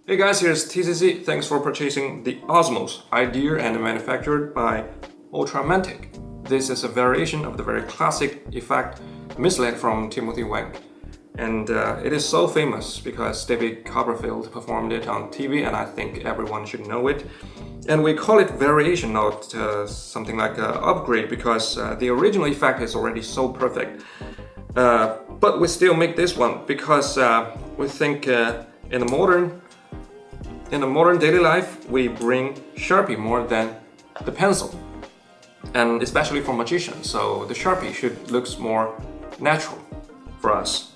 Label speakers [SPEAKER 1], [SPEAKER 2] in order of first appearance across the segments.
[SPEAKER 1] Hey guys, here's TCC. Thanks for purchasing the OSMOS, ideated and manufactured by UltraMANTIC. This is a variation of the very classic effect misled from Timothy Wang. And it is so famous because David Copperfield performed it on TV, and I think everyone should know it. And we call it variation, not something like an upgrade, because the original effect is already so perfect. But we still make this one because we think in the modern daily life, we bring Sharpie more than the pencil, and especially for magicians. So the Sharpie should look more natural for us,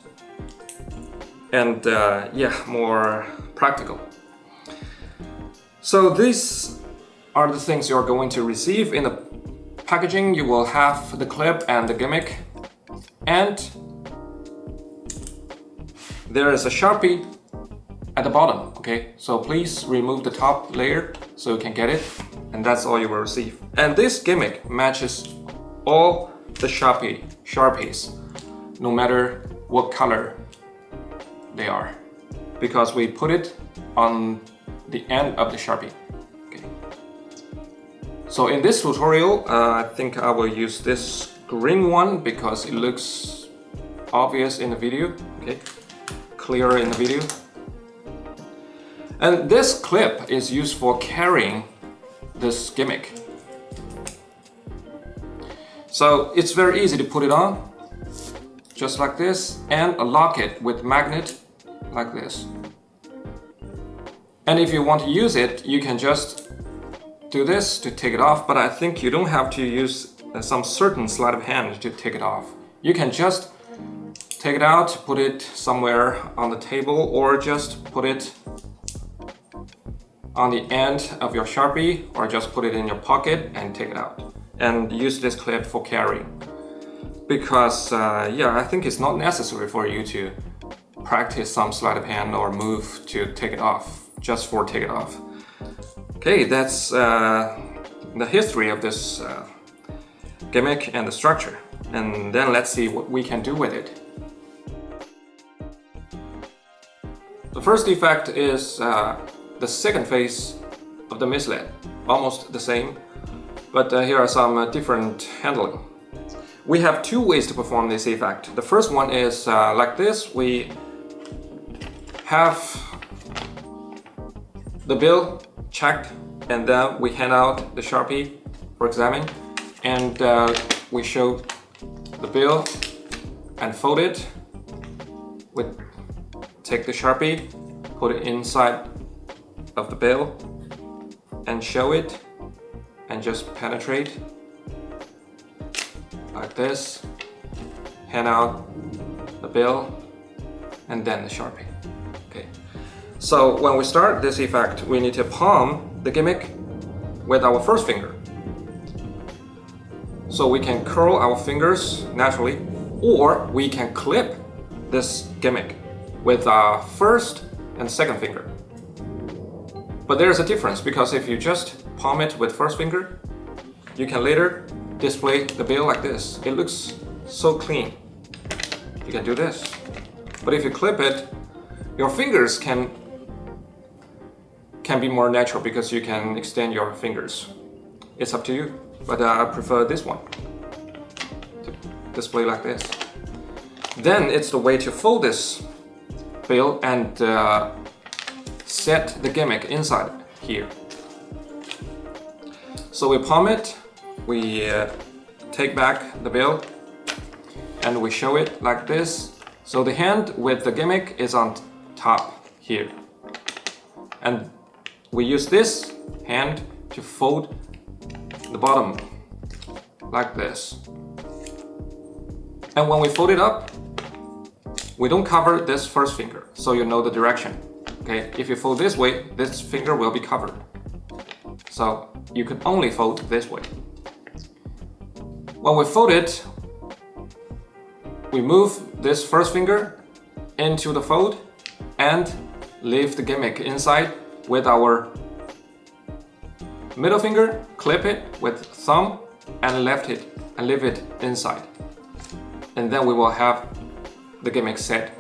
[SPEAKER 1] and more practical. So these are the things you are going to receive in the packaging. You will have the clip and the gimmick, and there is a Sharpie at the bottom, okay? So please remove the top layer so you can get it, and that's all you will receive. And this gimmick matches all the Sharpies, no matter what color they are, because we put it on the end of the Sharpie, okay? So in this tutorial, I think I will use this green one because it looks obvious in the video, okay? Clearer in the video. And this clip is used for carrying this gimmick. So it's very easy to put it on, just like this, and lock it with magnet like this. And if you want to use it, you can just do this to take it off, but I think you don't have to use some certain sleight of hand to take it off. You can just take it out, put it somewhere on the table, or just put it on the end of your Sharpie, or just put it in your pocket and take it out. And use this clip for carrying. Because, I think it's not necessary for you to practice some sleight of hand or move to take it off, just for take it off. Okay, that's the history of this gimmick and the structure. And then let's see what we can do with it. The first effect is the second phase of the misled, almost the same, but here are some different handling. We have two ways to perform this effect. The first one is like this. We have the bill checked, and then we hand out the Sharpie for examining, and we show the bill and fold it. We take the Sharpie, put it inside of the bill and show it, and just penetrate like this, hand out the bill, and then the Sharpie. Okay, so when we start this effect, we need to palm the gimmick with our first finger, so we can curl our fingers naturally, or we can clip this gimmick with our first and second finger. But there's a difference, because if you just palm it with first finger, you can later display the bill like this. It looks so clean. You can do this. But if you clip it, your fingers can be more natural, because you can extend your fingers. It's up to you, but I prefer this one to display like this. Then it's the way to fold this bill and set the gimmick inside here. So we palm it, we take back the bill, and we show it like this. So the hand with the gimmick is on top here. And we use this hand to fold the bottom like this. And when we fold it up, we don't cover this first finger, so you know the direction. Okay, if you fold this way, this finger will be covered. So you can only fold this way. When we fold it, we move this first finger into the fold and leave the gimmick inside with our middle finger, clip it with thumb and leave it inside. And then we will have the gimmick set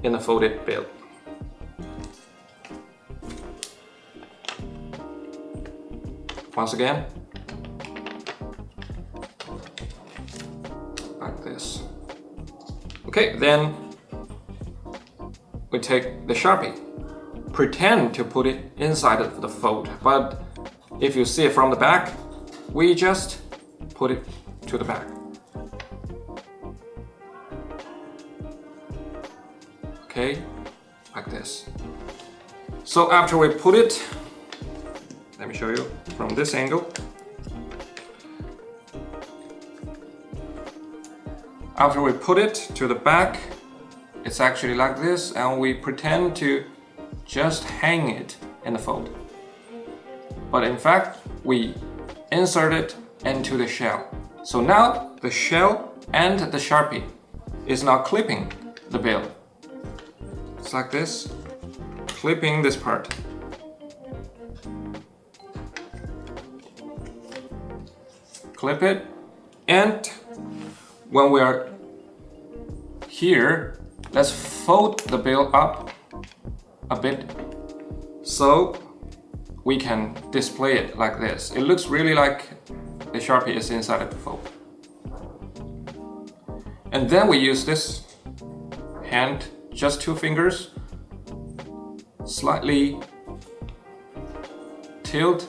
[SPEAKER 1] in the folded bill. once again, like this. Okay, then we take the Sharpie. Pretend to put it inside of the fold, but if you see it from the back, we just put it to the back. Okay, like this. So after we put it, let me show you from this angle. After we put it to the back, it's actually like this, and we pretend to just hang it in the fold. But in fact, we insert it into the shell. So now the shell and the Sharpie is now clipping the bill. It's like this, clipping this part. Clip it, and when we are here, let's fold the bill up a bit so we can display it like this. It looks really like the Sharpie is inside of the fold. And then we use this hand, just 2 fingers, slightly tilt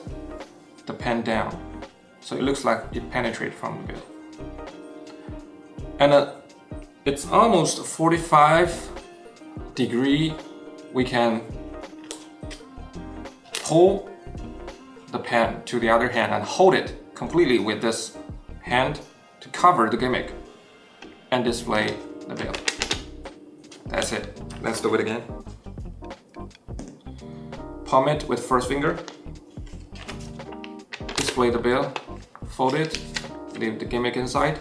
[SPEAKER 1] the pen down so it looks like it penetrates from the bill. And it's almost 45 degrees. We can pull the pen to the other hand and hold it completely with this hand to cover the gimmick and display the bill. That's it. Let's do it again. Palm it with first finger. Display the bill. Fold it. Leave the gimmick inside.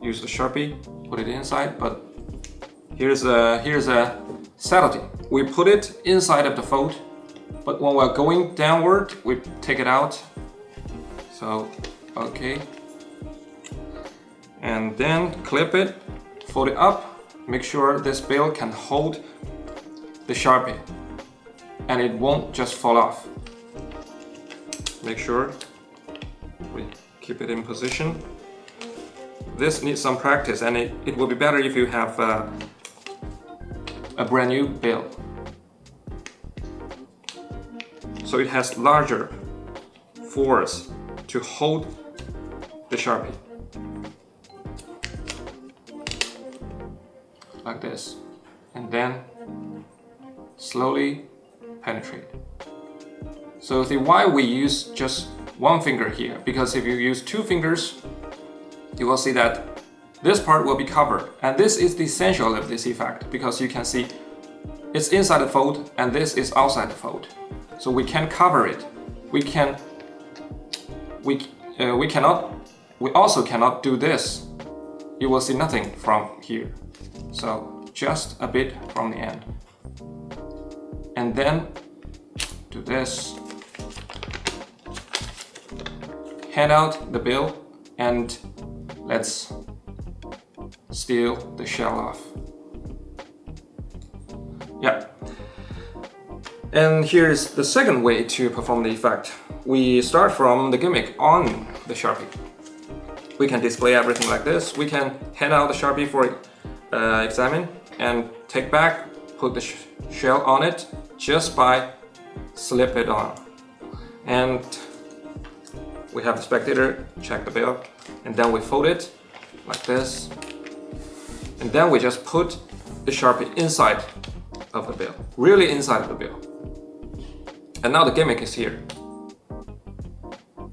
[SPEAKER 1] Use the Sharpie. Put it inside. But here's a subtlety. We put it inside of the fold, but when we're going downward, we take it out. So, okay. And then clip it, fold it up, make sure this bill can hold the Sharpie and it won't just fall off. Make sure we keep it in position. This needs some practice, and it will be better if you have a brand new bill. So it has larger force to hold the Sharpie. Like this. And then slowly penetrate. So see why we use just 1 finger here, because if you use 2 fingers, you will see that this part will be covered, and this is the essential of this effect, because you can see it's inside the fold and this is outside the fold. So we can cover it. We also cannot do this. You will see nothing from here. So just a bit from the end. And then do this. Hand out the bill and let's steal the shell off. Yeah. And here's the second way to perform the effect. We start from the gimmick on the Sharpie. We can display everything like this. We can hand out the Sharpie for examine and take back, put the shell on it just by slip it on. And we have the spectator check the bill, and then we fold it like this. And then we just put the Sharpie inside of the bill, really inside of the bill. And now the gimmick is here.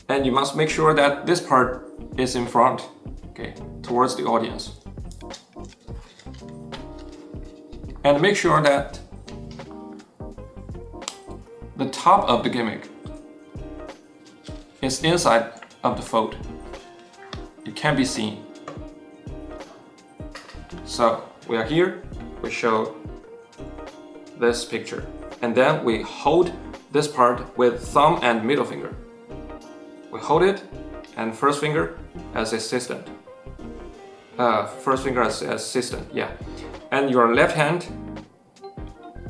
[SPEAKER 1] And you must make sure that this part is in front, okay, towards the audience. And make sure that the top of the gimmick is inside of the fold. It can be seen. So we are here, we show this picture, and then we hold this part with thumb and middle finger. We hold it, and first finger as assistant. First finger as assistant, yeah. And your left hand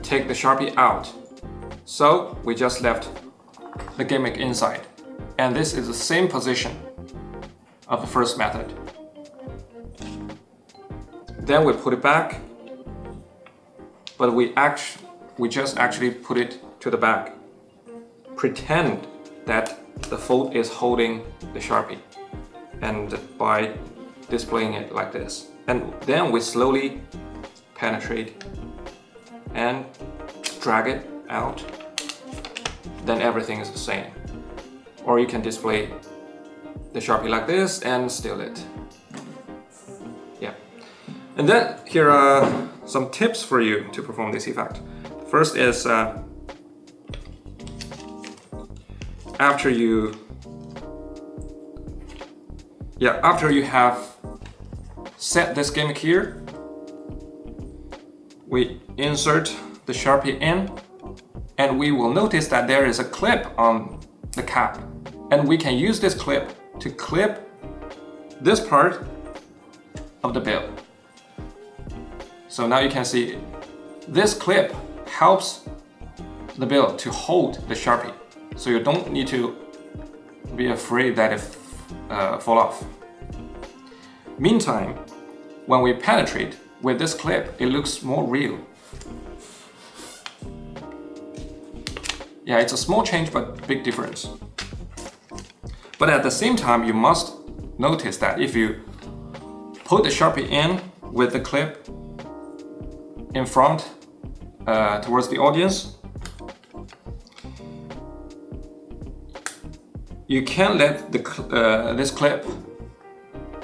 [SPEAKER 1] take the Sharpie out So we just left the gimmick inside. And this is the same position of the first method. Then we put it back, but we just actually put it to the back. Pretend that the fold is holding the Sharpie, and by displaying it like this. And then we slowly penetrate and drag it out. Then everything is the same. Or you can display the Sharpie like this and steal it. Yeah. And then here are some tips for you to perform this effect. First is after you have set this gimmick here, we insert the Sharpie in, and we will notice that there is a clip on the cap, and we can use this clip to clip this part of the bill. So now you can see this clip helps the bill to hold the Sharpie, so you don't need to be afraid that it fall off. Meantime, when we penetrate with this clip, it looks more real. Yeah, it's a small change, but big difference. But at the same time, you must notice that if you put the Sharpie in with the clip in front towards the audience, you can't let this clip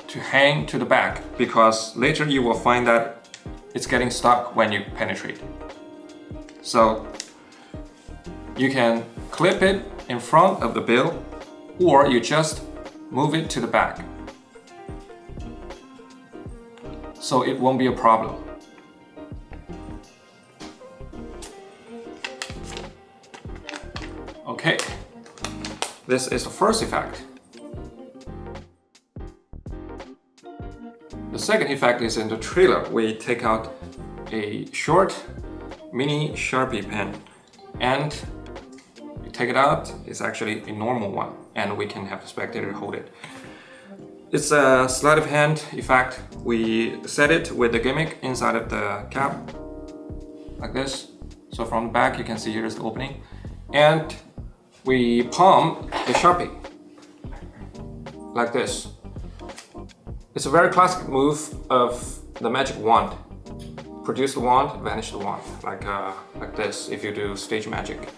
[SPEAKER 1] to hang to the back, because later you will find that it's getting stuck when you penetrate. So you can clip it in front of the bill, or you just move it to the back, so it won't be a problem. Okay, this is the first effect. The second effect is in the trailer. We take out a short mini Sharpie pen and you take it out. It's actually a normal one, and we can have the spectator hold it. It's a sleight of hand effect. We set it with the gimmick inside of the cap, like this. So from the back you can see here's the opening, and we palm the Sharpie like this. It's a very classic move of the magic wand. Produce the wand, vanish the wand, like this, if you do stage magic,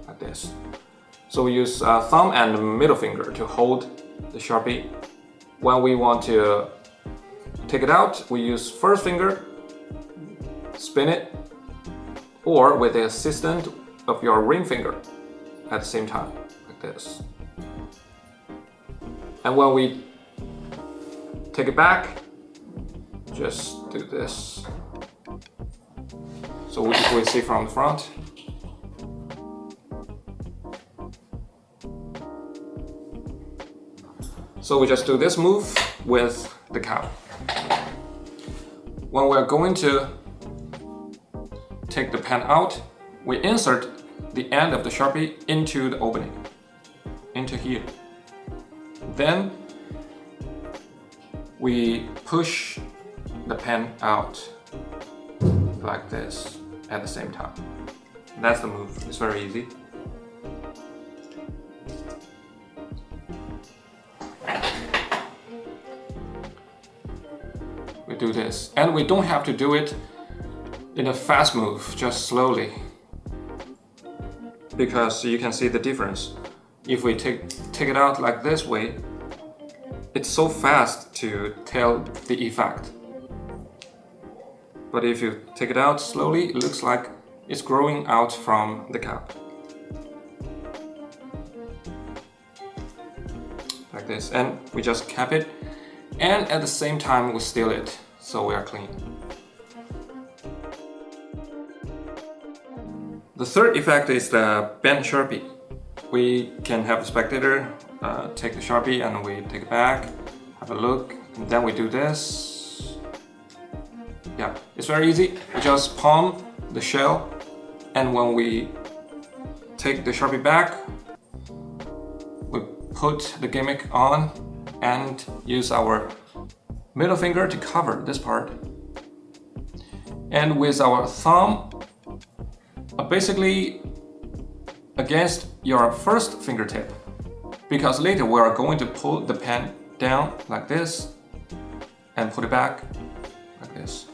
[SPEAKER 1] like this. So we use thumb and middle finger to hold the Sharpie. When we want to take it out, we use first finger, spin it, or with the assistance of your ring finger at the same time, like this. And when we take it back, just do this. So we see from the front. So we just do this move with the cap. When we're going to take the pen out, we insert the end of the Sharpie into the opening, into here. Then we push the pen out like this at the same time. That's the move. It's very easy. We do this, and we don't have to do it in a fast move, just slowly, because you can see the difference. If we take it out like this way, it's so fast to tell the effect. But if you take it out slowly, it looks like it's growing out from the cap. Like this, and we just cap it, and at the same time we steal it, so we are clean. The third effect is the bent Sharpie. We can have the spectator take the Sharpie and we take it back, have a look, and then we do this. Yeah, it's very easy. We just palm the shell, and when we take the Sharpie back, we put the gimmick on and use our middle finger to cover this part. And with our thumb, basically against your first fingertip, because later we are going to pull the pen down like this and put it back like this.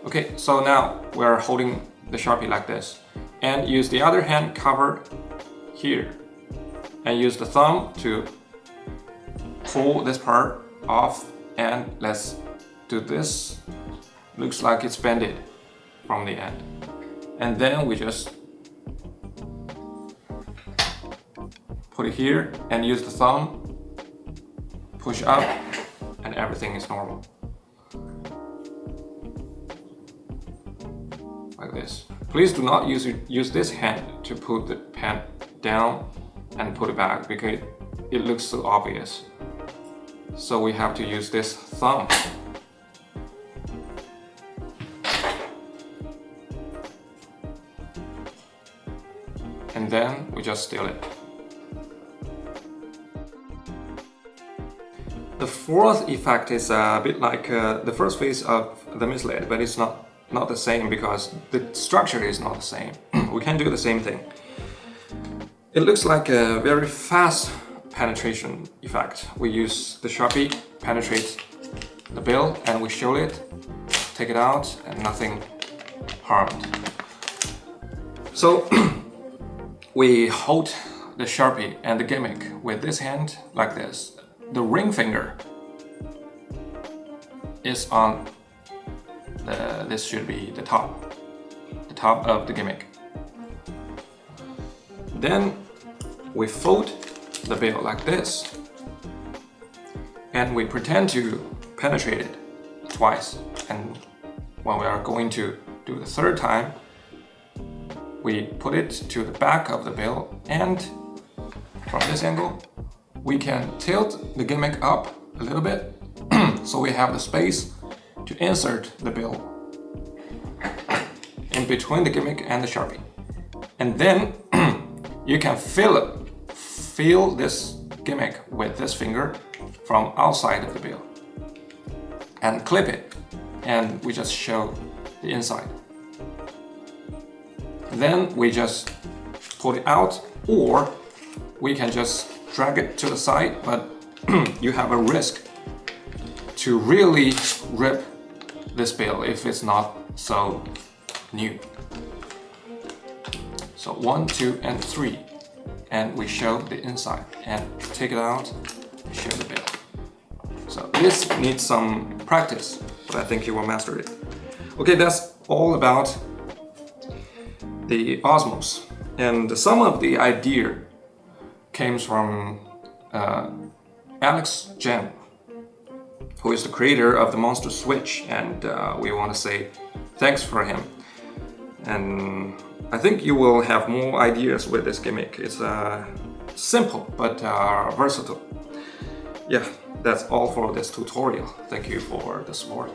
[SPEAKER 1] Okay, so now we're holding the Sharpie like this, and use the other hand cover here, and use the thumb to pull this part off, and let's do this. Looks like it's bended from the end. And then we just put it here and use the thumb, push up, and everything is normal. Like this. Please do not use this hand to put the pen down and put it back, because it looks so obvious. So we have to use this thumb. And then we just seal it. The fourth effect is a bit like the first phase of the mislead, but it's not the same because the structure is not the same. We can do the same thing. It looks like a very fast penetration effect. We use the Sharpie, penetrate the bill, and we show it, take it out, and nothing harmed. So we hold the Sharpie and the gimmick with this hand like this. The ring finger is on this should be the top of the gimmick. Then we fold the bill like this, and we pretend to penetrate it twice. And when we are going to do the third time, we put it to the back of the bill, and from this angle, we can tilt the gimmick up a little bit so we have the space to insert the bill in between the gimmick and the Sharpie. And then you can feel this gimmick with this finger from outside of the bill and clip it, and we just show the inside. Then we just pull it out, or we can just drag it to the side, but you have a risk to really rip this bill if it's not so new. So 1, 2, and 3, and we show the inside and take it out, show the bill. So this needs some practice, but I think you will master it. Okay, that's all about the OSMOS, and some of the idea came from Alex Jen, who is the creator of the Monster Switch, and we want to say thanks for him. And I think you will have more ideas with this gimmick. It's simple but versatile. Yeah, that's all for this tutorial. Thank you for the support.